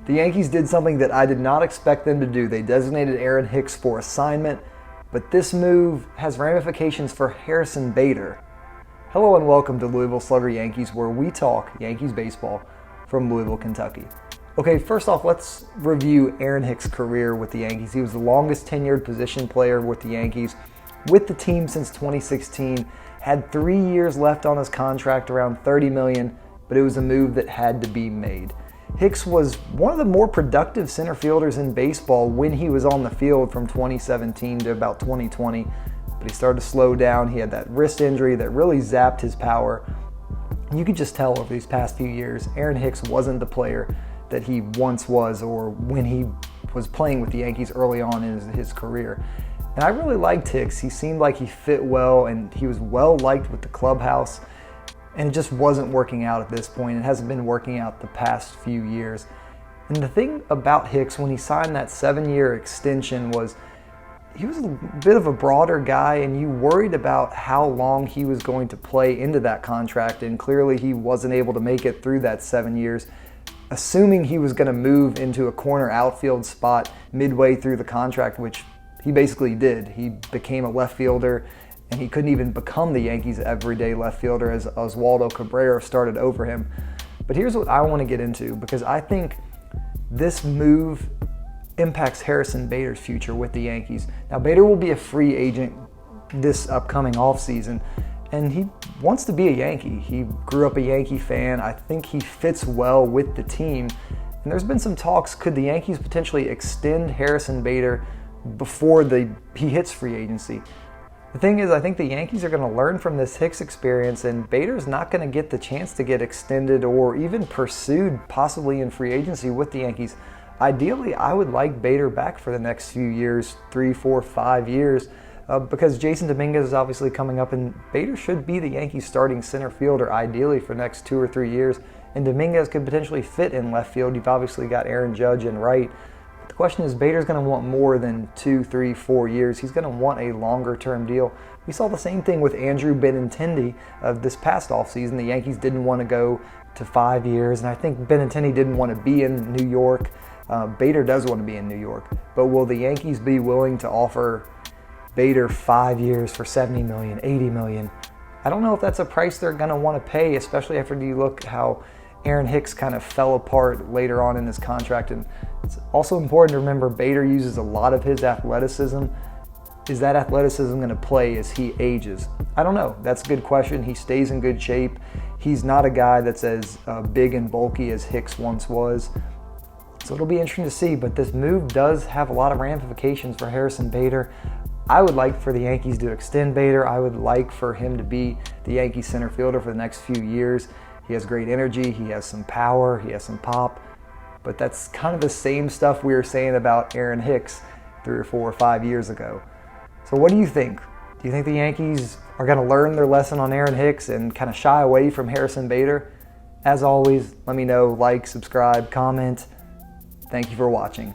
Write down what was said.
The Yankees did something that I did not expect them to do. They designated Aaron Hicks for assignment, but this move has ramifications for Harrison Bader. Hello and welcome to Louisville Slugger Yankees, where we talk Yankees baseball from Louisville, Kentucky. Okay, first off, let's review Aaron Hicks' career with the Yankees. He was the longest tenured position player with the Yankees, with the team since 2016, had 3 years left on his contract, around $30 million, but it was a move that had to be made. Hicks was one of the more productive center fielders in baseball when he was on the field from 2017 to about 2020, but he started to slow down. He had that wrist injury that really zapped his power. You could just tell over these past few years, Aaron Hicks wasn't the player that he once was or when he was playing with the Yankees early on in his career. And I really liked Hicks. He seemed like he fit well and he was well liked with the clubhouse. And it just wasn't working out at this point. It hasn't been working out the past few years. And the thing about Hicks when he signed that 7-year extension was he was a bit of a broader guy, and you worried about how long he was going to play into that contract, and clearly he wasn't able to make it through that 7 years. Assuming he was going to move into a corner outfield spot midway through the contract, which he basically did. He became a left fielder, and he couldn't even become the Yankees' everyday left fielder as Oswaldo Cabrera started over him. But here's what I want to get into, because I think this move impacts Harrison Bader's future with the Yankees. Now, Bader will be a free agent this upcoming offseason, and he wants to be a Yankee. He grew up a Yankee fan. I think he fits well with the team. And there's been some talks, could the Yankees potentially extend Harrison Bader before he hits free agency? The thing is, I think the Yankees are going to learn from this Hicks experience, and Bader's not going to get the chance to get extended or even pursued possibly in free agency with the Yankees. Ideally, I would like Bader back for the next few years, 3, 4, 5 years, because Jason Dominguez is obviously coming up, and Bader should be the Yankees starting center fielder ideally for the next 2 or 3 years, and Dominguez could potentially fit in left field. You've obviously got Aaron Judge in right. The question is, Bader's going to want more than 2, 3, 4 years. He's going to want a longer-term deal. We saw the same thing with Andrew Benintendi this past offseason. The Yankees didn't want to go to 5 years, and I think Benintendi didn't want to be in New York. Bader does want to be in New York. But will the Yankees be willing to offer Bader 5 years for $70 million, $80 million? I don't know if that's a price they're going to want to pay, especially after you look how Aaron Hicks kind of fell apart later on in his contract. And it's also important to remember Bader uses a lot of his athleticism. Is that athleticism going to play as he ages? I don't know. That's a good question. He stays in good shape. He's not a guy that's as big and bulky as Hicks once was. So it'll be interesting to see, but this move does have a lot of ramifications for Harrison Bader. I would like for the Yankees to extend Bader. I would like for him to be the Yankees center fielder for the next few years. He has great energy, he has some power, he has some pop, but that's kind of the same stuff we were saying about Aaron Hicks 3 or 4 or 5 years ago. So what do you think? Do you think the Yankees are going to learn their lesson on Aaron Hicks and kind of shy away from Harrison Bader? As always, let me know, like, subscribe, comment. Thank you for watching.